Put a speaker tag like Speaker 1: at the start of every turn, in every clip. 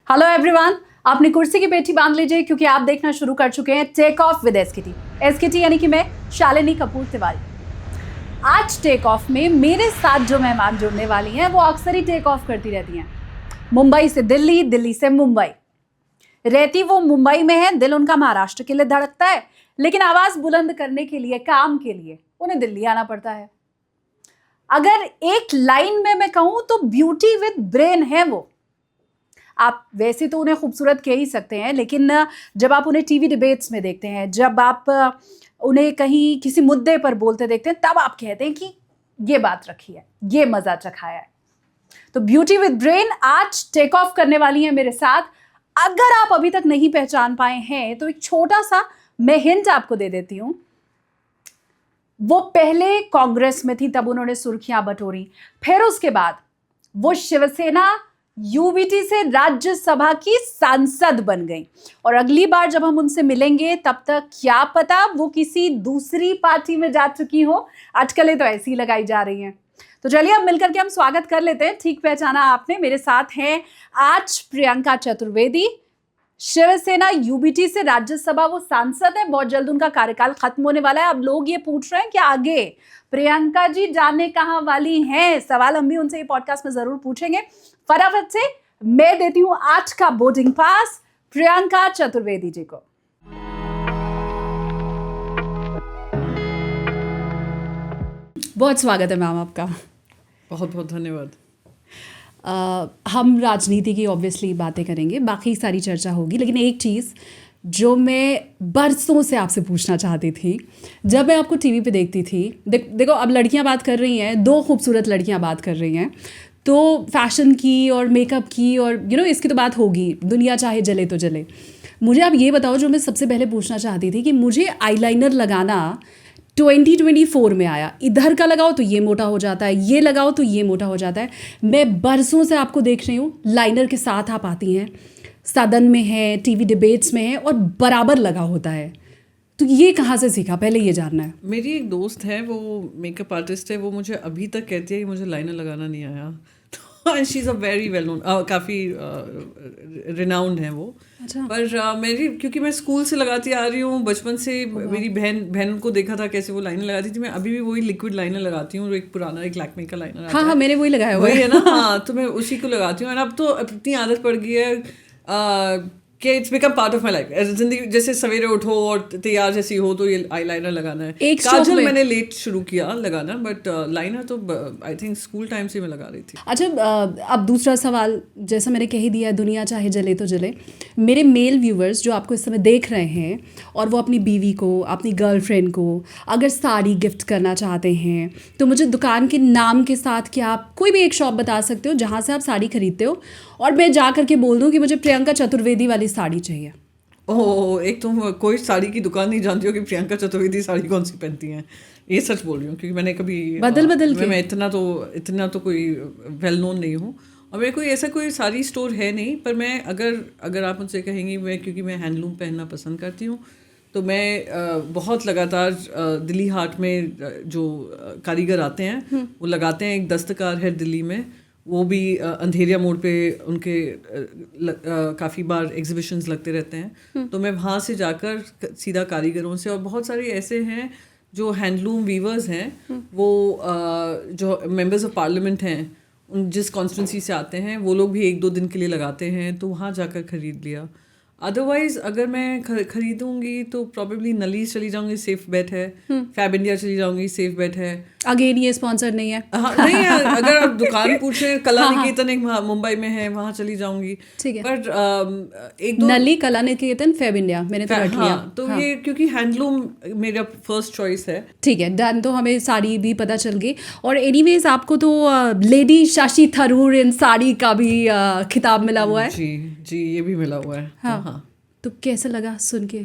Speaker 1: Hello everyone, अपनी कुर्सी की पेटी बांध लीजिए क्योंकि आप देखना शुरू कर चुके हैं take off with SKT. SKT यानी कि मैं शालिनी कपूर तिवारी। आज टेक ऑफ में मेरे साथ जो मेहमान जुड़ने वाली हैं वो अक्सर ही टेक ऑफ करती रहती हैं। मुंबई से दिल्ली, दिल्ली से मुंबई। रहती वो मुंबई में है, दिल उनका महाराष्ट्र के लिए धड़कता है, लेकिन आवाज बुलंद करने के लिए, काम के लिए उन्हें दिल्ली आना पड़ता है। अगर एक लाइन में मैं कहूं तो ब्यूटी विद ब्रेन है वो। आप वैसे तो उन्हें खूबसूरत कह ही सकते हैं, लेकिन जब आप उन्हें टीवी डिबेट्स में देखते हैं, जब आप उन्हें कहीं किसी मुद्दे पर बोलते देखते हैं, तब आप कहते हैं कि ये बात रखी है, ये मजा चखाया है। तो ब्यूटी विद ब्रेन आज टेक ऑफ करने वाली हैं मेरे साथ। अगर आप अभी तक नहीं पहचान पाए हैं तो एक छोटा सा मैं हिंट आपको दे देती हूं। वो पहले कांग्रेस में थी, तब उन्होंने सुर्खियां बटोरी। फिर उसके बाद वो शिवसेना यूबीटी से राज्यसभा की सांसद बन गई, और अगली बार जब हम उनसे मिलेंगे तब तक क्या पता वो किसी दूसरी पार्टी में जा चुकी हो। आजकल तो ऐसी लगाई जा रही हैं। तो चलिए अब मिलकर के हम स्वागत कर लेते हैं। ठीक पहचाना आपने, मेरे साथ हैं आज प्रियंका चतुर्वेदी, शिवसेना यूबीटी से राज्यसभा वो सांसद है। बहुत जल्द उनका कार्यकाल खत्म होने वाला है। अब लोग ये पूछ रहे हैं कि आगे प्रियंका जी जाने कहाँ वाली हैं। सवाल हम भी उनसे ये पॉडकास्ट में जरूर पूछेंगे। फटाफट से मैं देती हूं आज का बोर्डिंग पास प्रियंका चतुर्वेदी जी को। बहुत स्वागत है मैम आपका।
Speaker 2: बहुत बहुत धन्यवाद।
Speaker 1: हम राजनीति की ऑब्वियसली बातें करेंगे, बाकी सारी चर्चा होगी, लेकिन एक चीज़ जो मैं बरसों से आपसे पूछना चाहती थी, जब मैं आपको टीवी पे देखती थी, देखो अब लड़कियां बात कर रही हैं, दो खूबसूरत लड़कियां बात कर रही हैं, तो फैशन की और मेकअप की और इसकी तो बात होगी, दुनिया चाहे जले तो जले। मुझे आप ये बताओ, जो मैं सबसे पहले पूछना चाहती थी, कि मुझे आईलाइनर लगाना 2024 में आया। इधर का लगाओ तो ये मोटा हो जाता है, ये लगाओ तो ये मोटा हो जाता है। मैं बरसों से आपको देख रही हूँ, लाइनर के साथ आप आती हैं, सदन में है, टीवी डिबेट्स में है, और बराबर लगा होता है। तो ये कहाँ से सीखा, पहले ये जानना है।
Speaker 2: मेरी एक दोस्त है, वो मेकअप आर्टिस्ट है, वो मुझे अभी तक कहती है कि मुझे लाइनर लगाना नहीं आया। तो she is a very well known, काफ़ी रिनाउंड है वो।
Speaker 1: अच्छा।
Speaker 2: पर मेरी, क्योंकि मैं स्कूल से लगाती आ रही हूँ, बचपन से मेरी बहन को देखा था कैसे वो लाइनर लगाती थी। मैं अभी भी वही लिक्विड लाइनर लगाती हूँ, एक पुराना एक लैक्मे का लाइनर आता है।
Speaker 1: हाँ, मैंने वही लगाया हुआ
Speaker 2: है ना। हाँ, तो मैं उसी को लगाती हूँ। और अब तो इतनी आदत पड़ गई है कि it's become part of my life. जिंदगी जैसे सवेरे उठो और तैयार जैसी हो तो ये आईलाइनर लगाना है।
Speaker 1: एक
Speaker 2: काजल मैंने लेट शुरू किया लगाना, बट लाइनर तो आई थिंक स्कूल टाइम से मैं लगा रही थी।
Speaker 1: अच्छा, अब दूसरा सवाल, जैसा मैंने कह ही दिया, दुनिया चाहे जले तो जले। मेरे मेल व्यूवर्स जो आपको इस समय देख रहे हैं, और वो अपनी बीवी को, अपनी गर्लफ्रेंड को अगर साड़ी गिफ्ट करना चाहते हैं, तो मुझे दुकान के नाम के साथ क्या आप कोई भी एक शॉप बता सकते हो जहाँ से आप साड़ी खरीदते हो, और मैं जा करके बोल दूँ कि मुझे प्रियंका चतुर्वेदी वाली साड़ी चाहिए।
Speaker 2: ओह, एक तो कोई साड़ी की दुकान नहीं जानती हो कि प्रियंका चतुर्वेदी साड़ी कौन सी पहनती हैं। ये सच बोल रही हूँ, क्योंकि मैंने कभी
Speaker 1: बदल के
Speaker 2: मैं इतना तो कोई वेल नोन नहीं हूँ, और मेरे कोई ऐसा कोई साड़ी स्टोर है नहीं। पर मैं अगर आप मुझसे कहेंगी, क्योंकि मैं हैंडलूम पहनना पसंद करती हूँ, तो मैं बहुत लगातार दिल्ली हाट में जो कारीगर आते हैं वो लगाते हैं। एक दस्तकार है दिल्ली में, वो भी अंधेरिया मोड़ पे उनके काफ़ी बार एग्जीबिशंस लगते रहते हैं। तो मैं वहाँ से जाकर सीधा कारीगरों से, और बहुत सारे ऐसे हैं जो हैंडलूम वीवर्स हैं, वो जो मेंबर्स ऑफ पार्लियामेंट हैं, उन जिस कॉन्स्टिट्यूंसी से आते हैं, वो लोग भी 1-2 दिन के लिए लगाते हैं, तो वहाँ जाकर ख़रीद लिया। अदरवाइज अगर मैं खरीदूंगी तो प्रॉबेबली नलीज चली जाऊंगी, सेफ बेट है। फैब इंडिया चली जाऊंगी, सेफ बेट है।
Speaker 1: अगेन ये स्पॉन्सर नहीं है।
Speaker 2: हाँ, नहीं है। अगर आप दुकान पूछे, कला निकेतन एक मुंबई में है, वहाँ चली जाऊंगी।
Speaker 1: ठीक है।
Speaker 2: पर एक दो
Speaker 1: नली, कला निकेतन, फैब इंडिया मैंने तो रख लिया।
Speaker 2: तो ये क्योंकि हैंडलूम मेरा फर्स्ट चॉइस है।
Speaker 1: ठीक है, डन। तो हमें साड़ी भी पता चल गई, और एनीवेज आपको तो लेडी शशि थरूर इन साड़ी का भी खिताब मिला हुआ है।
Speaker 2: जी, ये भी मिला हुआ है।
Speaker 1: हाँ। तो कैसा लगा सुन के?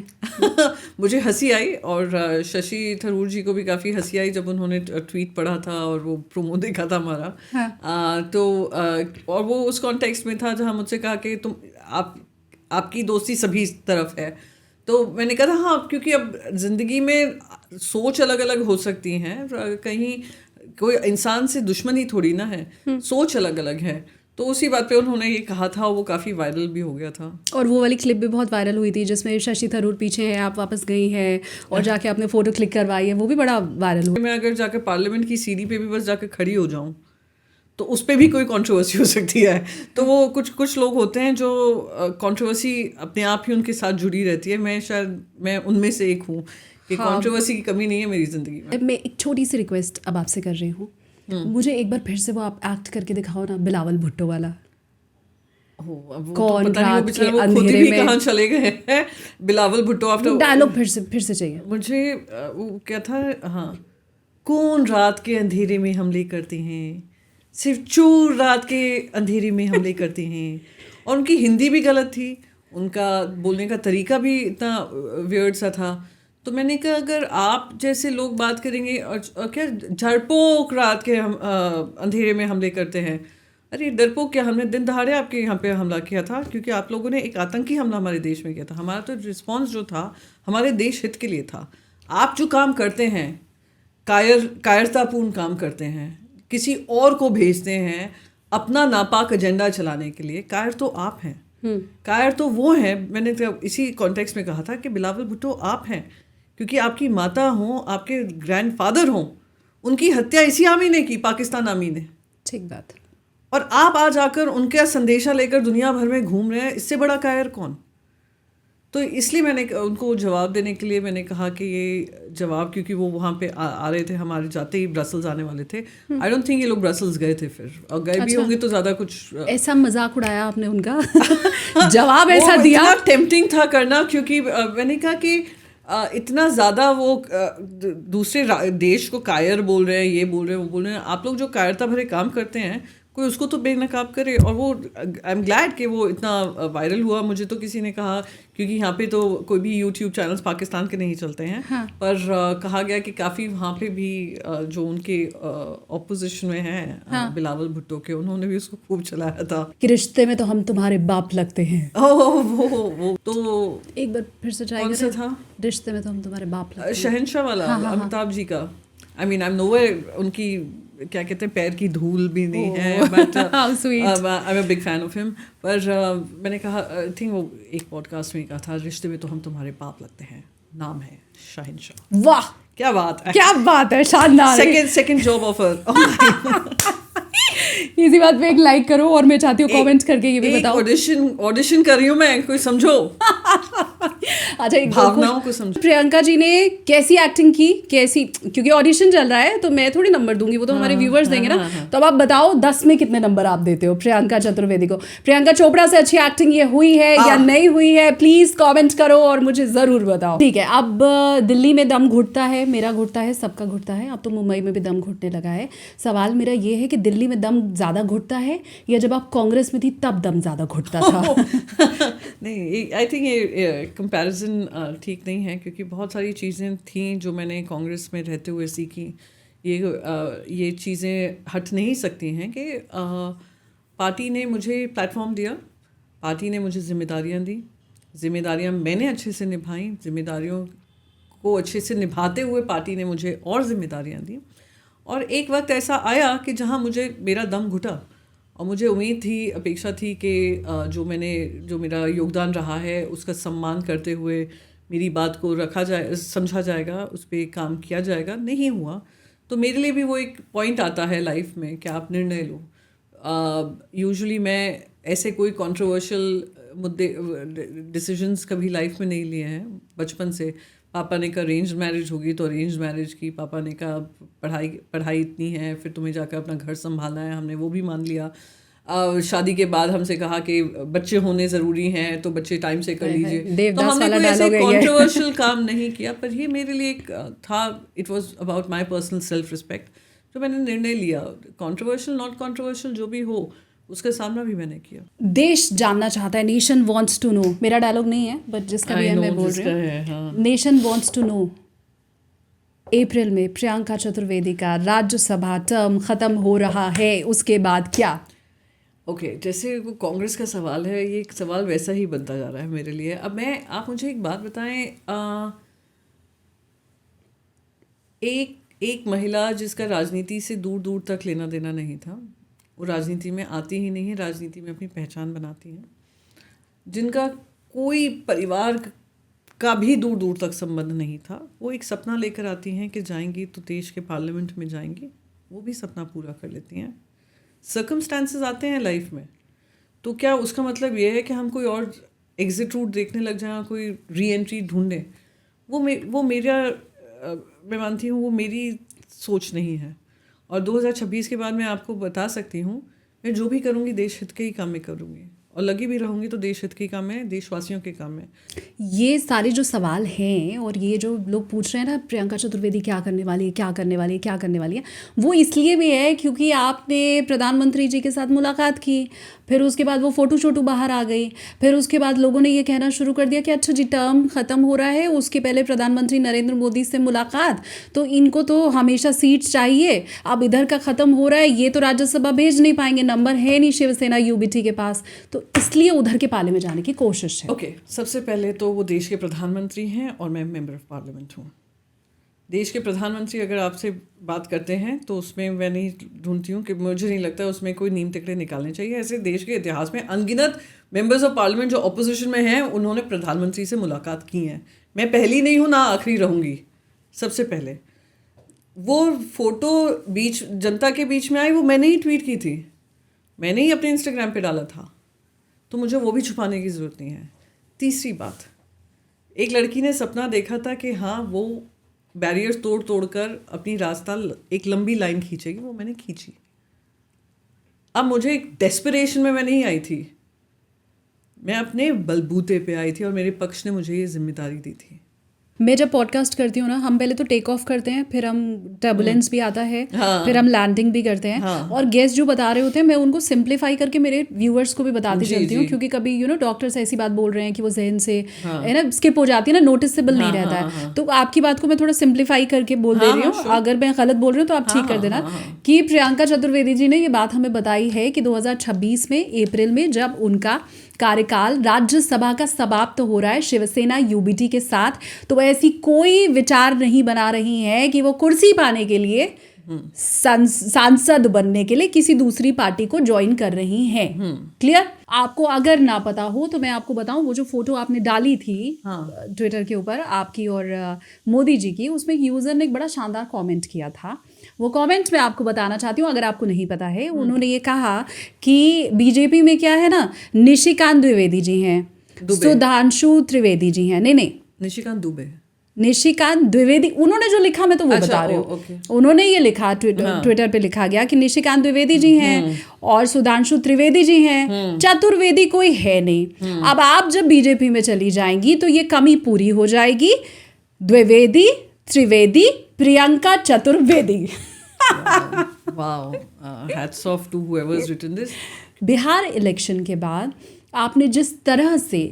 Speaker 2: मुझे हंसी आई, और शशि थरूर जी को भी काफ़ी हंसी आई जब उन्होंने ट्वीट पढ़ा था और वो प्रोमो देखा था हमारा।
Speaker 1: हाँ।
Speaker 2: और वो उस कॉन्टेक्स्ट में था जहाँ मुझसे कहा कि आपकी दोस्ती सभी तरफ है। तो मैंने कहा हाँ, क्योंकि अब ज़िंदगी में सोच अलग अलग हो सकती हैं, कहीं कोई इंसान से दुश्मनी थोड़ी ना है, सोच अलग अलग है। तो उसी बात पे उन्होंने ये कहा था, वो काफ़ी वायरल भी हो गया था।
Speaker 1: और वो वाली क्लिप भी बहुत वायरल हुई थी जिसमें शशि थरूर पीछे हैं, आप वापस गई हैं और जाके आपने फ़ोटो क्लिक करवाई है, वो भी बड़ा वायरल हुआ।
Speaker 2: मैं अगर जाकर पार्लियामेंट की सीढ़ी पे भी बस जाकर खड़ी हो जाऊं तो उस पर भी कोई कंट्रोवर्सी हो सकती है। तो वो कुछ लोग होते हैं जो कंट्रोवर्सी अपने आप ही उनके साथ जुड़ी रहती है। मैं उनमें से एक हूँ कि
Speaker 1: हाँ।
Speaker 2: कंट्रोवर्सी की कमी नहीं है मेरी ज़िंदगी में।
Speaker 1: मैं एक छोटी सी रिक्वेस्ट अब आपसे कर रही हूँ, मुझे एक बार फिर से वो आप एक्ट करके दिखाओ ना, बिलावल भुट्टो वाला।
Speaker 2: अब वो
Speaker 1: कौन
Speaker 2: तो पता नहीं, वो
Speaker 1: रात
Speaker 2: बेचारे
Speaker 1: के
Speaker 2: वो खुद
Speaker 1: अंधेरे
Speaker 2: भी
Speaker 1: में,
Speaker 2: कहाँ चले गए हैं। बिलावल भुट्टो आफ्टर
Speaker 1: डायलॉग फिर से चाहिए।
Speaker 2: मुझे वो क्या था, हाँ, कौन रात के अंधेरे में हमले करते हैं, सिर्फ चोर रात के अंधेरे में हमले करते हैं। और उनकी हिंदी भी गलत थी, उनका बोलने का तरीका भी इतना वियर्ड सा था। तो मैंने कहा अगर आप जैसे लोग बात करेंगे और क्या झड़पोक रात के अंधेरे में हमले करते हैं, अरे डरपोक क्या, हमने दिन दहाड़े आपके यहाँ पे हमला किया था क्योंकि आप लोगों ने एक आतंकी हमला हमारे देश में किया था। हमारा तो रिस्पॉन्स जो था हमारे देश हित के लिए था। आप जो काम करते हैं, कायरतापूर्ण काम करते हैं, किसी और को भेजते हैं अपना नापाक एजेंडा चलाने के लिए, कायर तो आप हैं। कायर तो वो हैं, मैंने तो इसी कॉन्टेक्स्ट में कहा था कि बिलावल भुट्टो आप हैं, क्योंकि आपकी माता हों, आपके ग्रैंडफादर हों, उनकी हत्या इसी आर्मी ने की, पाकिस्तान आर्मी ने।
Speaker 1: ठीक बात।
Speaker 2: और आप आज आकर उनका संदेशा लेकर दुनिया भर में घूम रहे हैं, इससे बड़ा कायर कौन। तो इसलिए मैंने उनको जवाब देने के लिए मैंने कहा कि ये जवाब, क्योंकि वो वहाँ पे आ रहे थे, हमारे जाते ही ब्रसल्स आने वाले थे। आई डोंट थिंक ये लोग ब्रसल्स गए थे फिर, और गए भी होंगे तो ज़्यादा कुछ
Speaker 1: ऐसा मजाक उड़ाया आपने उनका जवाब ऐसा दिया,
Speaker 2: इतना टेम्पटिंग था करना, क्योंकि मैंने कहा कि इतना ज़्यादा वो दूसरे देश को कायर बोल रहे हैं, ये बोल रहे हैं, वो बोल रहे हैं। आप लोग जो कायरता भरे काम करते हैं, कोई उसको तो बेनकाब करे। और वो आई एम ग्लैड कि वो इतना वायरल हुआ। मुझे तो किसी ने कहा, क्योंकि यहाँ पे तो कोई भी यूट्यूब चैनल्स पाकिस्तान के नहीं चलते हैं,
Speaker 1: हाँ।
Speaker 2: पर कहा गया कि काफ़ी वहाँ पे भी जो उनके ऑपोजिशन में हैं,
Speaker 1: हाँ।
Speaker 2: बिलावल भुट्टो के, उन्होंने भी उसको खूब चलाया था
Speaker 1: कि रिश्ते में तो हम तुम्हारे बाप लगते हैं।
Speaker 2: वो तो
Speaker 1: एक बार फिर से ट्राई
Speaker 2: कौन सा
Speaker 1: करें।
Speaker 2: था?
Speaker 1: रिश्ते में तो हम तुम्हारे बाप लगते हैं।
Speaker 2: शहंशाह वाला,
Speaker 1: हाँ, हाँ, हाँ।
Speaker 2: अमिताभ जी का। I mean I am nowhere उनकी क्या कहते हैं, पैर की धूल भी नहीं है, but
Speaker 1: How sweet.
Speaker 2: I am a big fan of him. पर मैंने कहा, आई थिंक वो एक पॉडकास्ट में कहा था, रिश्ते में तो हम तुम्हारे बाप लगते हैं, नाम है शहंशाह।
Speaker 1: वाह,
Speaker 2: क्या बात है,
Speaker 1: क्या बात है, शानदार।
Speaker 2: Second job offer.
Speaker 1: इसी बात पे एक लाइक करो, और मैं चाहती हूँ कमेंट्स करके ये भी बताओ।
Speaker 2: ऑडिशन कर रही हूँ मैं, कोई समझो।
Speaker 1: अच्छा, एक
Speaker 2: भावनाओं को समझो।
Speaker 1: प्रियंका जी ने कैसी एक्टिंग की, कैसी, क्योंकि ऑडिशन चल रहा है तो मैं थोड़ी नंबर दूंगी, वो तो हमारे व्यूवर्स देंगे ना। तो अब आप बताओ 10 में कितने नंबर आप देते हो प्रियंका चतुर्वेदी को? प्रियंका चोपड़ा से अच्छी एक्टिंग ये हुई है या नहीं हुई है? प्लीज कमेंट करो और मुझे जरूर बताओ। ठीक है, अब दिल्ली में दम घुटता है, मेरा घुटता है, सबका घुटता है, अब तो मुंबई में भी दम घुटने लगा है। सवाल मेरा ये है कि दिल्ली में दम ज़्यादा घुटता है या जब आप कांग्रेस में थी तब दम ज़्यादा घुटता था?
Speaker 2: नहीं, आई थिंक ये कंपैरिजन ठीक नहीं है, क्योंकि बहुत सारी चीज़ें थी जो मैंने कांग्रेस में रहते हुए सीखी। ये चीज़ें हट नहीं सकती हैं कि पार्टी ने मुझे प्लेटफॉर्म दिया, पार्टी ने मुझे जिम्मेदारियां दी, जिम्मेदारियां मैंने अच्छे से निभाई, जिम्मेदारियों को अच्छे से निभाते हुए पार्टी ने मुझे और जिम्मेदारियां दी। और एक वक्त ऐसा आया कि जहाँ मेरा दम घुटा, और मुझे उम्मीद थी, अपेक्षा थी कि जो मेरा योगदान रहा है उसका सम्मान करते हुए मेरी बात को समझा जाएगा, उस पर काम किया जाएगा। नहीं हुआ। तो मेरे लिए भी वो एक पॉइंट आता है लाइफ में कि आप निर्णय लो। यूजुअली मैं ऐसे कोई कंट्रोवर्शियल मुद्दे डिसीजंस कभी लाइफ में नहीं लिए हैं। बचपन से पापा ने कहा अरेंज मैरिज होगी तो अरेंज मैरिज की, पापा ने कहा पढ़ाई इतनी है, फिर तुम्हें जाकर अपना घर संभालना है, हमने वो भी मान लिया। शादी के बाद हमसे कहा कि बच्चे होने ज़रूरी हैं तो बच्चे टाइम से कर लीजिए। तो हमने कोई ऐसे कंट्रोवर्शियल काम नहीं किया, पर ये मेरे लिए एक था, it was about my personal self respect, जो मैंने निर्णय लिया। कंट्रोवर्शियल नॉट कंट्रोवर्शियल जो भी हो, उसका सामना भी मैंने किया।
Speaker 1: देश जानना चाहता है, नेशन वांट्स टू नो, मेरा डायलॉग नहीं है बट जिसका भी है मैं बोल रही हूँ। नेशन वांट्स टू नो, अप्रैल में प्रियंका चतुर्वेदी का राज्यसभा टर्म खत्म हो रहा है, उसके बाद क्या?
Speaker 2: ओके, जैसे वो कांग्रेस का सवाल है, ये एक सवाल वैसा ही बनता जा रहा है मेरे लिए। अब आप मुझे एक बात बताएं, एक महिला जिसका राजनीति से दूर दूर तक लेना देना नहीं था, वो राजनीति में आती ही नहीं है, राजनीति में अपनी पहचान बनाती हैं, जिनका कोई परिवार का भी दूर दूर तक संबंध नहीं था, वो एक सपना लेकर आती हैं कि जाएंगी तो देश के पार्लियामेंट में जाएंगी, वो भी सपना पूरा कर लेती हैं। सर्कमस्टांसेस आते हैं लाइफ में, तो क्या उसका मतलब ये है कि हम कोई और एग्जिट रूट देखने लग जाएं, कोई री एंट्री ढूंढें? वो मेरा मैं मानती हूँ वो मेरी सोच नहीं है। और 2026 के बाद मैं आपको बता सकती हूँ, मैं जो भी करूँगी देश हित के ही काम में करूँगी, और लगी भी रहूँगी तो देश हित के काम में, देशवासियों के काम में।
Speaker 1: ये सारे जो सवाल हैं और ये जो लोग पूछ रहे हैं ना, प्रियंका चतुर्वेदी क्या करने वाली है, क्या करने वाली है, क्या करने वाली है, वो इसलिए भी है क्योंकि आपने प्रधानमंत्री जी के साथ मुलाकात की, फिर उसके बाद वो फ़ोटो शोटो बाहर आ गई, फिर उसके बाद लोगों ने ये कहना शुरू कर दिया कि अच्छा जी टर्म ख़त्म हो रहा है, उसके पहले प्रधानमंत्री नरेंद्र मोदी से मुलाकात, तो इनको तो हमेशा सीट चाहिए, अब इधर का ख़त्म हो रहा है, ये तो राज्यसभा भेज नहीं पाएंगे, नंबर है नहीं शिवसेना यूबीटी के पास, तो इसलिए उधर के पाले में जाने की कोशिश है।
Speaker 2: ओके, सबसे पहले तो वो देश के प्रधानमंत्री हैं और मैं मेंबर ऑफ पार्लियामेंट हूँ। देश के प्रधानमंत्री अगर आपसे बात करते हैं तो उसमें मैं नहीं ढूंढती हूँ कि मुझे नहीं लगता उसमें कोई नीम तिकड़े निकालने चाहिए। ऐसे देश के इतिहास में अनगिनत मेंबर्स ऑफ पार्लियामेंट जो अपोजिशन में हैं उन्होंने प्रधानमंत्री से मुलाकात की है। मैं पहली नहीं हूँ, ना आखिरी रहूँगी। सबसे पहले वो फ़ोटो बीच जनता के बीच में आई, वो मैंने ही ट्वीट की थी, मैंने ही अपने इंस्टाग्राम पे डाला था, तो मुझे वो भी छुपाने की ज़रूरत नहीं है। तीसरी बात, एक लड़की ने सपना देखा था कि हाँ वो बैरियर्स तोड़ तोड़ कर अपनी रास्ता एक लंबी लाइन खींचेगी, वो मैंने खींची। अब मुझे एक डेस्परेशन में मैं नहीं आई थी, मैं अपने बलबूते पे आई थी और मेरे पक्ष ने मुझे ये जिम्मेदारी दी थी।
Speaker 1: मैं जब पॉडकास्ट करती हूँ ना, हम पहले तो टेक ऑफ करते हैं, फिर हम टर्बुलेंस भी आता है,
Speaker 2: हाँ,
Speaker 1: फिर हम लैंडिंग भी करते हैं,
Speaker 2: हाँ,
Speaker 1: और गेस्ट जो बता रहे होते हैं मैं उनको सिंप्लीफाई करके मेरे व्यूअर्स को भी बताती
Speaker 2: जी,
Speaker 1: चलती हूँ,
Speaker 2: जी।
Speaker 1: क्योंकि कभी डॉक्टर्स ऐसी बात बोल रहे हैं कि वो जहन से
Speaker 2: हाँ,
Speaker 1: है ना स्किप हो जाती है ना, नोटिसेबल नहीं
Speaker 2: हाँ,
Speaker 1: रहता
Speaker 2: हाँ,
Speaker 1: है,
Speaker 2: हाँ,
Speaker 1: तो आपकी बात को मैं थोड़ा सिंप्लीफाई करके बोल दे
Speaker 2: हाँ,
Speaker 1: रही
Speaker 2: हाँ,
Speaker 1: हूँ,
Speaker 2: sure।
Speaker 1: अगर मैं गलत बोल रही हूँ तो आप
Speaker 2: हाँ,
Speaker 1: ठीक कर
Speaker 2: हाँ,
Speaker 1: देना,
Speaker 2: हाँ, हाँ।
Speaker 1: कि प्रियंका चतुर्वेदी जी ने ये बात हमें बताई है कि 2026 में अप्रैल में जब उनका कार्यकाल राज्यसभा का समाप्त हो रहा है शिवसेना यूबीटी के साथ, तो ऐसी कोई विचार नहीं बना रही हैं कि वो कुर्सी पाने के लिए सांसद बनने के लिए किसी दूसरी पार्टी को ज्वाइन कर रही हैं। क्लियर? आपको अगर ना पता हो तो मैं आपको बताऊं, वो जो फोटो आपने डाली थी ट्विटर के ऊपर आपकी और मोदी जी की, उसमें यूजर ने एक बड़ा शानदार कमेंट किया था। वो कमेंट मैं आपको बताना चाहती हूँ, अगर आपको नहीं पता है। उन्होंने ये कहा कि बीजेपी में क्या है ना, निशिकांत द्विवेदी जी हैं, सुधांशु त्रिवेदी जी हैं, नहीं निशिकांत द्विवेदी, उन्होंने जो लिखा मैं तो वो बता रही हूँ। उन्होंने ये लिखा ट्विटर पे लिखा गया कि निशिकांत द्विवेदी जी हैं और सुधांशु त्रिवेदी जी हैं, चतुर्वेदी कोई है नहीं। अब आप जब बीजेपी में चली जाएंगी तो ये कमी पूरी हो जाएगी, Dwivedi, Trivedi, Priyanka Chaturvedi.
Speaker 2: Wow, hats off to whoever's written this.
Speaker 1: Bihar election के बाद आपने जिस तरह से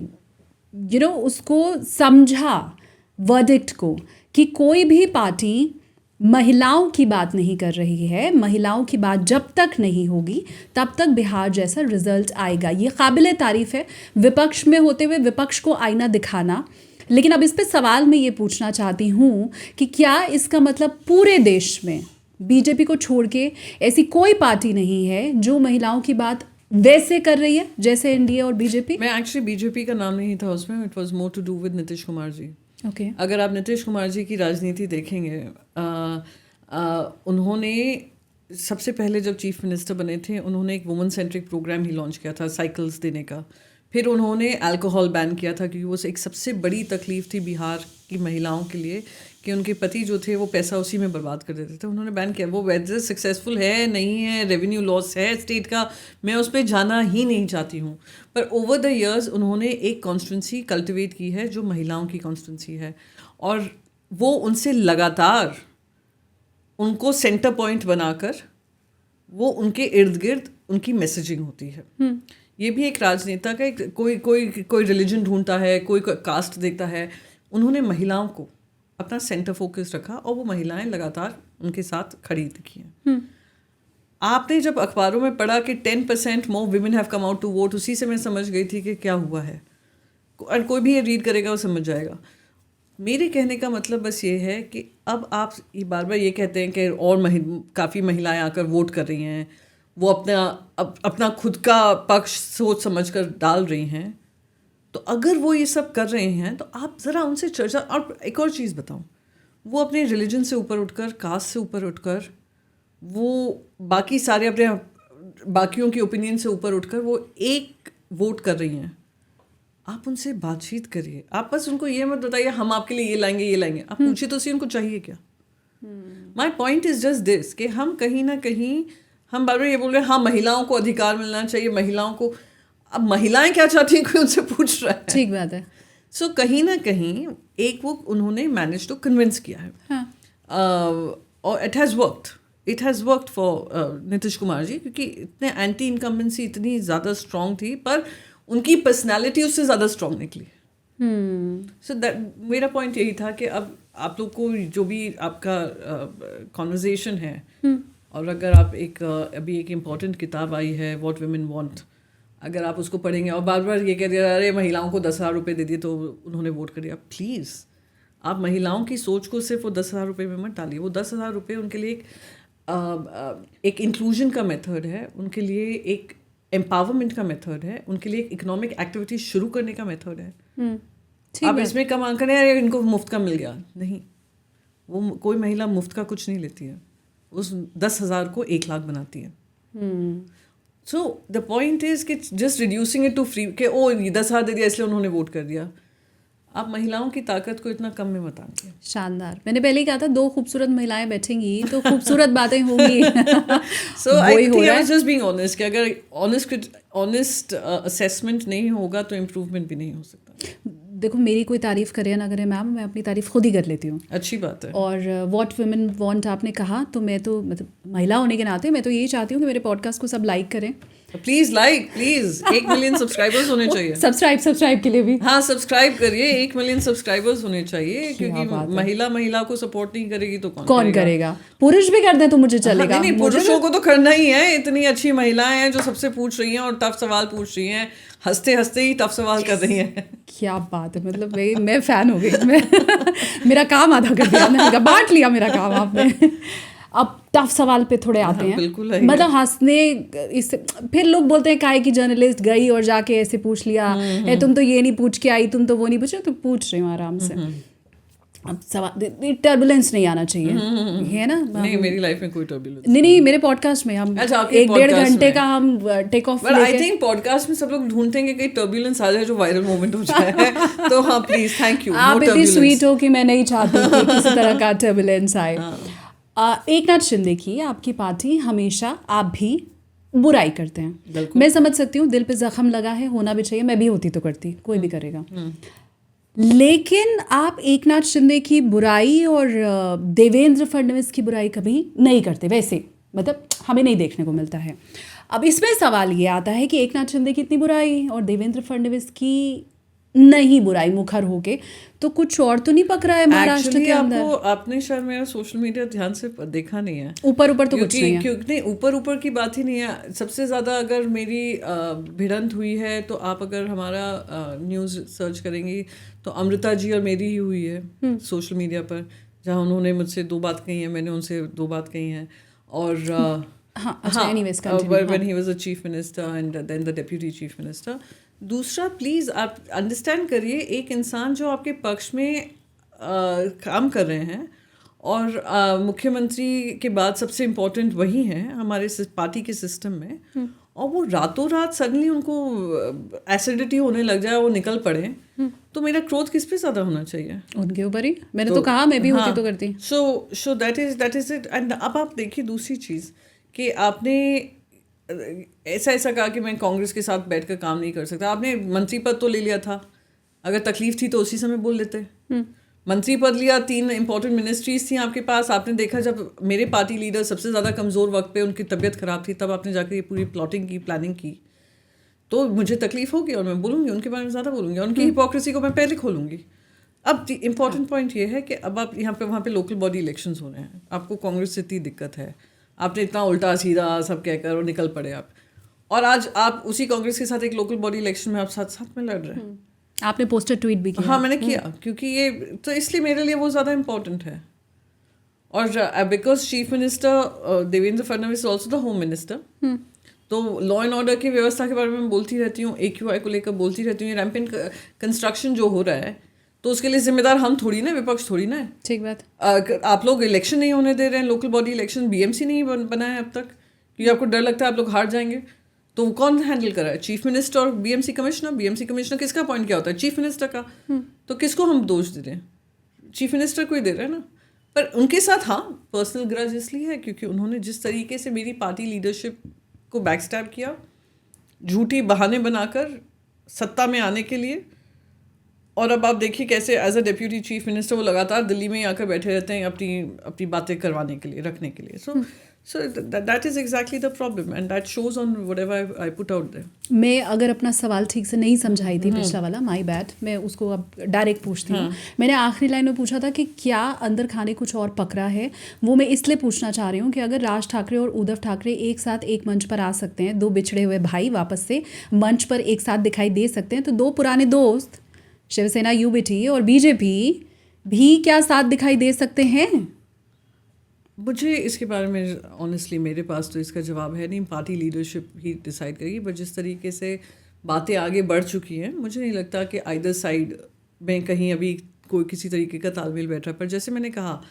Speaker 1: उसको समझा, वर्डिक्ट को, कि कोई भी पार्टी महिलाओं की बात नहीं कर रही है, महिलाओं की बात जब तक नहीं होगी तब तक बिहार जैसा रिजल्ट आएगा, ये काबिल तारीफ है। विपक्ष में होते हुए विपक्ष को आईना दिखाना। लेकिन अब इस पे सवाल मैं ये पूछना चाहती हूँ कि क्या इसका मतलब पूरे देश में बीजेपी को छोड़ के ऐसी कोई पार्टी नहीं है जो महिलाओं की बात वैसे कर रही है जैसे एनडीए और बीजेपी?
Speaker 2: मैं एक्चुअली बीजेपी का नाम नहीं था उसमें, it was more to do with Nitish Kumar ji.
Speaker 1: Okay.
Speaker 2: अगर आप नीतीश कुमार जी की राजनीति देखेंगे, उन्होंने सबसे पहले जब चीफ मिनिस्टर बने थे उन्होंने एक वुमेन सेंट्रिक प्रोग्राम ही लॉन्च किया था, साइकिल्स देने का। फिर उन्होंने अल्कोहल बैन किया था, क्योंकि वो एक सबसे बड़ी तकलीफ थी बिहार की महिलाओं के लिए कि उनके पति जो थे वो पैसा उसी में बर्बाद कर देते थे। उन्होंने बैन किया। वो वेदर सक्सेसफुल है नहीं है, रेवेन्यू लॉस है स्टेट का, मैं उस पर जाना ही नहीं चाहती हूँ। पर ओवर द इयर्स उन्होंने एक कॉन्स्टिट्यूंसी कल्टिवेट की है जो महिलाओं की कॉन्स्टिट्यूंसी है, और वो उनसे लगातार उनको सेंटर पॉइंट बनाकर वो उनके इर्द गिर्द उनकी मैसेजिंग होती है। ये भी एक राजनेता का एक कोई रिलीजन ढूंढता है, कोई कास्ट देखता है। उन्होंने महिलाओं को अपना सेंटर फोकस रखा और वो महिलाएं लगातार उनके साथ खड़ी दिखी हैं। आपने जब अखबारों में पढ़ा कि 10% more women have come out to vote, उसी से मैं समझ गई थी कि क्या हुआ है, और कोई भी ये रीड करेगा वो समझ जाएगा। मेरे कहने का मतलब बस ये है कि अब आप बार बार ये कहते हैं कि और काफ़ी महिलाएं आकर वोट कर रही हैं, वो अपना खुद का पक्ष सोच समझ कर डाल रही हैं, तो अगर वो ये सब कर रहे हैं तो आप ज़रा उनसे चर्चा। और एक और चीज़ बताऊं, वो अपने रिलीजन से ऊपर उठकर, कास्ट से ऊपर उठकर, वो बाकी सारे अपने बाकियों की ओपिनियन से ऊपर उठकर वो एक वोट कर रही हैं। आप उनसे बातचीत करिए, आप बस उनको ये मत बताइए हम आपके लिए ये लाएंगे ये लाएंगे। आप पूछिए तो सही उनको चाहिए क्या। My point is just this कि हम कहीं ना कहीं हम बार बार ये बोल रहे हैं हाँ महिलाओं को अधिकार मिलना चाहिए, महिलाओं को। अब महिलाएं क्या चाहती हैं कोई उनसे पूछ रहा है।
Speaker 1: ठीक बात है।
Speaker 2: सो कहीं ना कहीं एक वो उन्होंने मैनेज टू कन्विंस किया है।
Speaker 1: हाँ।
Speaker 2: और it has worked for Nitish Kumar ji, क्योंकि इतने एंटी इनकम्बेंसी इतनी ज़्यादा स्ट्रॉन्ग थी, पर उनकी पर्सनैलिटी उससे ज़्यादा स्ट्रॉन्ग निकली। सो मेरा पॉइंट यही था कि अब आप लोग को जो भी आपका कॉन्वर्जेशन है, और अगर आप अभी एक इम्पॉर्टेंट किताब आई है व्हाट वुमेन वांट, अगर आप उसको पढ़ेंगे और बार बार ये कह दिया अरे महिलाओं को 10,000 रुपये दे दिए तो उन्होंने वोट कर दिया, प्लीज़ आप महिलाओं की सोच को सिर्फ वो 10,000 रुपये में मत डालिए। वो 10,000 रुपये उनके लिए एक इंक्लूजन का मेथड है, उनके लिए एक एम्पावरमेंट का मेथड है, उनके लिए एक इकोनॉमिक एक्टिविटी शुरू करने का मेथड है। आप इसमें कमा करें अरे इनको मुफ्त का मिल गया, नहीं, वो कोई महिला मुफ्त का कुछ नहीं लेती है, उस 10,000 को 1 लाख बनाती है। सो द पॉइंट इज कि just reducing it to free कि ओ 10,000 दे दिया इसलिए उन्होंने वोट कर दिया। आप महिलाओं की ताकत को इतना कम में मत आंकिए।
Speaker 1: शानदार। मैंने पहले ही कहा था 2 खूबसूरत महिलाएं बैठेंगी तो खूबसूरत बातें होंगी।
Speaker 2: So I think I was just being honest कि अगर ऑनेस्ट असेसमेंट नहीं होगा तो इम्प्रूवमेंट भी नहीं हो सकता।
Speaker 1: देखो मेरी कोई तारीफ करे या ना करे मैम, मैं अपनी तारीफ खुद ही कर लेती हूँ।
Speaker 2: अच्छी बात है।
Speaker 1: और व्हाट वुमेन वांट आपने कहा तो मैं तो मतलब महिला होने के नाते मैं तो यही चाहती हूँ कि मेरे पॉडकास्ट को सब लाइक करें।
Speaker 2: प्लीज 1 मिलियन सब्सक्राइबर्स होने चाहिए।
Speaker 1: सब्सक्राइब के लिए भी
Speaker 2: हाँ सब्सक्राइब करिए, 1 मिलियन सब्सक्राइबर्स होने चाहिए, क्योंकि महिला को सपोर्ट नहीं करेगी तो कौन करेगा?
Speaker 1: पुरुष भी कर दें तो मुझे चलेगा।
Speaker 2: नहीं, पुरुषों को तो करना ही है। इतनी अच्छी महिलाएं हैं जो सबसे पूछ रही हैं और टफ सवाल पूछ रही हैं, हंसते हंसते ही टफ सवाल कर रही हैं।
Speaker 1: क्या बात है, मतलब मैं फैन हो गई। मेरा काम आधा कर दिया, मैंने कहा बांट लिया मेरा काम आपने। अब टफ सवाल पे थोड़े आते हैं।
Speaker 2: बिल्कुल
Speaker 1: मतलब हंसने इससे फिर लोग बोलते हैं काहे की जर्नलिस्ट गई और जाके ऐसे पूछ लिया, तुम तो ये नहीं पूछ के आई, तुम तो वो नहीं पूछ रहे, तो पूछ रही हूँ आराम से। अब सवाल टर्बुलेंस नहीं आना चाहिए, है ना?
Speaker 2: नहीं, मेरी लाइफ में कोई टर्बुलेंस
Speaker 1: नहीं, मेरे पॉडकास्ट में हम 1-1.5 घंटे का हम टेक ऑफ लेके।
Speaker 2: आई थिंक पॉडकास्ट में सब लोग ढूंढते हैं कि कहीं टर्बुलेंस आ जाए जो वायरल मोमेंट हो जाए। तो हाँ प्लीज, थैंक यू।
Speaker 1: आप इतनी स्वीट हो कि मैं नहीं चाहती कि किसी तरह का टर्बुलेंस आए। एकनाथ शिंदे की आपकी पार्टी हमेशा आप भी बुराई करते हैं। मैं समझ सकती हूँ, दिल पे जख्म लगा है, होना भी चाहिए, मैं भी होती तो करती, कोई भी करेगा। लेकिन आप एकनाथ शिंदे की बुराई और देवेंद्र फडणवीस की बुराई कभी नहीं करते, वैसे मतलब हमें नहीं देखने को मिलता है। अब इसमें सवाल ये आता है कि एकनाथ शिंदे की इतनी बुराई और देवेंद्र फडणवीस की नहीं बुराई मुखर होके, तो कुछ और तो नहीं पक रहा है महाराष्ट्र के अंदर?
Speaker 2: आपने शायद मेरा सोशल मीडिया ध्यान से देखा नहीं है।
Speaker 1: ऊपर तो कुछ नहीं है,
Speaker 2: क्योंकि ऊपर की बात ही नहीं है। सबसे ज़्यादा अगर मेरी भिड़ंत हुई है तो आप अगर हमारा न्यूज़ सर्च करेंगी तो अमृता जी और मेरी ही हुई है सोशल मीडिया पर, जहाँ उन्होंने मुझसे 2 बात कही है, मैंने उनसे 2 बात कही हैं। और when he was the chief minister and then the deputy chief minister। दूसरा, प्लीज़ आप अंडरस्टैंड करिए, एक इंसान जो आपके पक्ष में काम कर रहे हैं और मुख्यमंत्री के बाद सबसे इम्पोर्टेंट वही हैं हमारे पार्टी के सिस्टम में, और वो रातों रात सडनली उनको एसिडिटी होने लग जाए, वो निकल पड़े, तो मेरा क्रोध किस पे ज़्यादा होना चाहिए?
Speaker 1: उनके ऊपर ही। मैंने तो कहा मैं भी होती तो करती।
Speaker 2: So that is it. And अब आप देखिए दूसरी चीज़ कि आपने ऐसा कहा कि मैं कांग्रेस के साथ बैठकर काम नहीं कर सकता। आपने मंत्री पद तो ले लिया था, अगर तकलीफ थी तो उसी समय बोल लेते। मंत्री पद लिया, 3 इंपॉर्टेंट मिनिस्ट्रीज थी आपके पास। आपने देखा जब मेरे पार्टी लीडर सबसे ज़्यादा कमज़ोर वक्त पे उनकी तबीयत ख़राब थी, तब आपने जाकर ये पूरी प्लॉटिंग की, प्लानिंग की। तो मुझे तकलीफ होगी और मैं बोलूँगी, उनके बारे में ज़्यादा बोलूँगी, और उनकी हिपोक्रेसी को मैं पहले खोलूँगी। अब इम्पॉर्टेंट पॉइंट ये है कि अब आप यहाँ पे वहाँ पे लोकल बॉडी इलेक्शंस हो रहे हैं, आपको कांग्रेस से इतनी दिक्कत है, आपने इतना उल्टा सीधा सब कहकर और निकल पड़े आप, और आज आप उसी कांग्रेस के साथ एक लोकल बॉडी इलेक्शन में आप साथ में लड़ रहे हैं।
Speaker 1: आपने पोस्टर ट्वीट भी किया।
Speaker 2: हाँ मैंने किया, क्योंकि ये तो इसलिए मेरे लिए वो ज़्यादा इम्पोर्टेंट है। और because chief minister Devendra Fadnavis also the home minister, तो लॉ एंड ऑर्डर की व्यवस्था के बारे में बोलती रहती हूँ, AQI को लेकर बोलती रहती हूँ। रैम्पेंट कंस्ट्रक्शन जो हो रहा है तो उसके लिए जिम्मेदार हम थोड़ी ना, विपक्ष थोड़ी ना है।
Speaker 1: ठीक बात।
Speaker 2: आप लोग इलेक्शन नहीं होने दे रहे हैं, लोकल बॉडी इलेक्शन, BMC नहीं बना है अब तक, क्योंकि आपको डर लगता है आप लोग हार जाएंगे। तो कौन हैंडल कर रहा है? चीफ मिनिस्टर और BMC कमिश्नर। BMC कमिश्नर किसका अपॉइंट किया होता है? चीफ मिनिस्टर का। तो किसको हम दोष दे रहे हैं? चीफ मिनिस्टर को ही दे रहे हैं ना। पर उनके साथ हाँ पर्सनल ग्रज इसलिए है क्योंकि उन्होंने जिस तरीके से मेरी पार्टी लीडरशिप को बैकस्टैब किया, झूठी बहाने बनाकर सत्ता में आने के लिए। और अब आप देखिए कैसे as a deputy chief minister वो लगातार दिल्ली में ही आकर बैठे रहते हैं अपनी बातें करवाने के लिए, रखने के लिए। So that is exactly the problem and that shows on whatever I put out there.
Speaker 1: मैं अगर अपना सवाल ठीक से नहीं समझाई थी पिछला वाला, माय बैड, मैं उसको अब डायरेक्ट पूछती हूँ। मैंने आखिरी लाइन में पूछा था कि क्या अंदर खाने कुछ और पक रहा है। वो मैं इसलिए पूछना चाह रही हूँ कि अगर राज ठाकरे और उद्धव ठाकरे एक साथ एक मंच पर आ सकते हैं, दो बिछड़े हुए भाई वापस से मंच पर एक साथ दिखाई दे सकते हैं, तो दो पुराने दोस्त शिवसेना UBT और BJP भी क्या साथ दिखाई दे सकते हैं?
Speaker 2: मुझे इसके बारे में ऑनेस्टली मेरे पास तो इसका जवाब है नहीं, पार्टी लीडरशिप ही डिसाइड करेगी। बट जिस तरीके से बातें आगे बढ़ चुकी हैं, मुझे नहीं लगता कि आइदर साइड में कहीं अभी कोई किसी तरीके का तालमेल बैठ रहा है। पर जैसे मैंने कहा,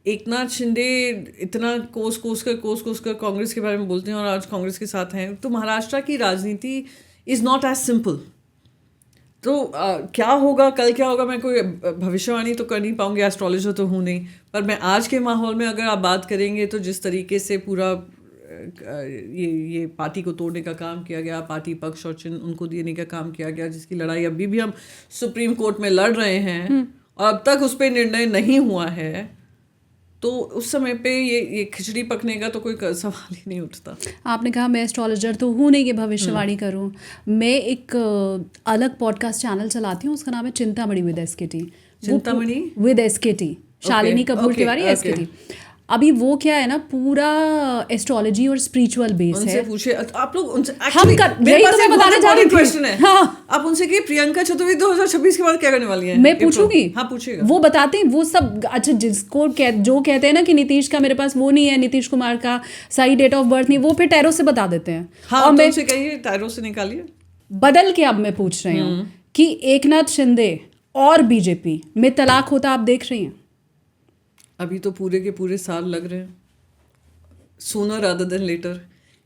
Speaker 2: एकनाथ शिंदे इतना कोस कर कांग्रेस के बारे में बोलते हैं और आज कांग्रेस के साथ हैं। तो महाराष्ट्र की राजनीति इज़ नॉट एज सिंपल। तो क्या होगा, कल क्या होगा, मैं कोई भविष्यवाणी तो कर नहीं पाऊंगी, एस्ट्रोलॉजर तो हूँ नहीं। पर मैं आज के माहौल में अगर आप बात करेंगे तो जिस तरीके से पूरा ये पार्टी को तोड़ने का काम किया गया, पार्टी पक्ष और चिन्ह उनको देने का काम किया गया, जिसकी लड़ाई अभी भी हम सुप्रीम कोर्ट में लड़ रहे हैं और अब तक उस पर निर्णय नहीं हुआ है, तो उस समय पे ये खिचड़ी पकने का तो कोई सवाल ही नहीं उठता।
Speaker 1: आपने कहा मैं एस्ट्रोलॉजर तो हूँ नहीं कि भविष्यवाणी करूँ। मैं एक अलग पॉडकास्ट चैनल चलाती हूँ, उसका नाम है Chintamani with SKT।
Speaker 2: Chintamani
Speaker 1: with SKT, Shalini Kapoor की वाली SKT। अभी वो क्या है ना, पूरा एस्ट्रोलॉजी और स्पिरिचुअल बेस है।
Speaker 2: उनसे पूछे आप लोग उनसे,
Speaker 1: यही तो मैं बताने जा रही थी।
Speaker 2: क्वेश्चन है। हाँ। आप उनसे कि प्रियंका चतुर्वेदी 2026 के बाद क्या करने वाली हैं?
Speaker 1: मैं पूछूंगी।
Speaker 2: हाँ पूछिएगा।
Speaker 1: वो बताते हैं वो सब। अच्छा, जिसको जो कहते हैं ना कि नीतीश का मेरे पास वो नहीं है, नीतीश कुमार का सही डेट ऑफ बर्थ नहीं, वो फिर टैरो से बता देते हैं।
Speaker 2: हाँ, और मैं उनसे कहिए टैरो से निकालिए।
Speaker 1: बदल के अब मैं पूछ रही हूँ कि एकनाथ शिंदे और BJP में तलाक होता आप देख रही हैं?
Speaker 2: अभी तो पूरे के पूरे साल लग रहे हैं, सूनर रादर देन लेटर,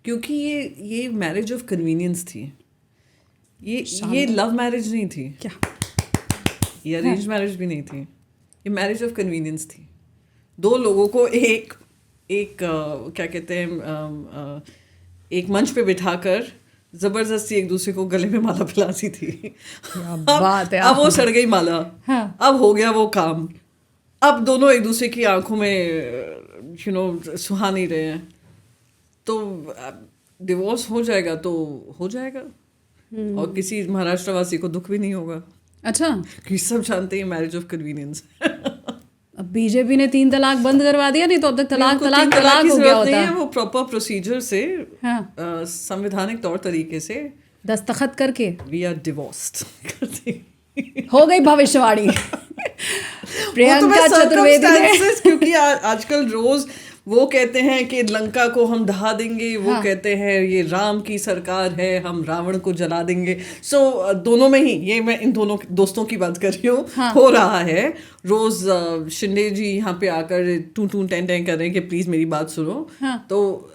Speaker 2: क्योंकि ये मैरिज ऑफ कन्वीनियंस थी। ये लव मैरिज नहीं थी।
Speaker 1: क्या
Speaker 2: ये अरेंज मैरिज भी नहीं थी, ये मैरिज ऑफ कन्वीनियंस थी। दो लोगों को एक क्या कहते हैं, एक मंच पे बिठाकर जबरदस्ती एक दूसरे को गले में माला पिलासी थी।
Speaker 1: बात है।
Speaker 2: अब वो सड़ गई माला। हाँ। अब हो गया वो काम। अब दोनों एक दूसरे की आंखों में सुहा नहीं रहे हैं, तो डिवोर्स हो जाएगा तो हो जाएगा और किसी महाराष्ट्रवासी को दुख भी नहीं होगा।
Speaker 1: अच्छा,
Speaker 2: कि सब जानते हैं मैरिज ऑफ कन्वीनियंस।
Speaker 1: अब BJP ने 3 तलाक बंद करवा दिया, नहीं तो अब तक तलाक हो गया होता है।
Speaker 2: वो प्रॉपर प्रोसीजर से, संवैधानिक तौर तरीके से
Speaker 1: दस्तखत करके
Speaker 2: वी आर डिवोर्स्ड
Speaker 1: हो गई भविष्यवाणी। प्रियंका चतुर्वेदी ने,
Speaker 2: क्योंकि आजकल रोज वो कहते हैं कि लंका को हम ढहा देंगे, वो कहते हैं ये राम की सरकार है, हम रावण को जला देंगे। सो दोनों में ही, ये मैं इन दोनों दोस्तों की बात कर रही हूँ, हो रहा है। रोज शिंदे जी यहाँ पे आकर टू टें कर रहे हैं कि प्लीज मेरी बात सुनो। तो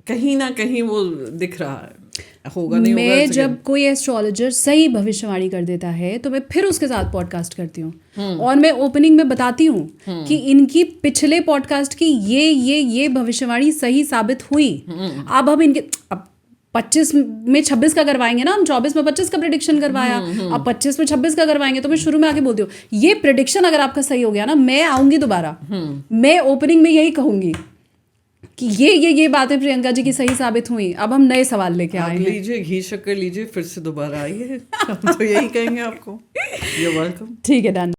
Speaker 2: कहीं ना कहीं वो दिख रहा है, होगा नहीं होगा।
Speaker 1: मैं जब कोई एस्ट्रोलॉजर सही भविष्यवाणी कर देता है तो मैं फिर उसके साथ पॉडकास्ट करती हूँ और मैं ओपनिंग में बताती हूँ कि इनकी पिछले पॉडकास्ट की ये भविष्यवाणी सही साबित हुई। अब हम इनके 25 में 26 का करवाएंगे ना, हम 24 में 25 का प्रेडिक्शन करवाया, अब 25 में 26 का करवाएंगे। तो मैं शुरू में आके बोलती हूँ ये प्रेडिक्शन अगर आपका सही हो गया ना, मैं आऊंगी दोबारा, मैं ओपनिंग में यही कहूंगी कि ये बातें प्रियंका जी की सही साबित हुई। अब हम नए सवाल लेके आए हैं।
Speaker 2: लीजिए घी शक्कर लीजिए, फिर से दोबारा आइए। हम तो यही कहेंगे आपको। You welcome.
Speaker 1: ठीक है, डन।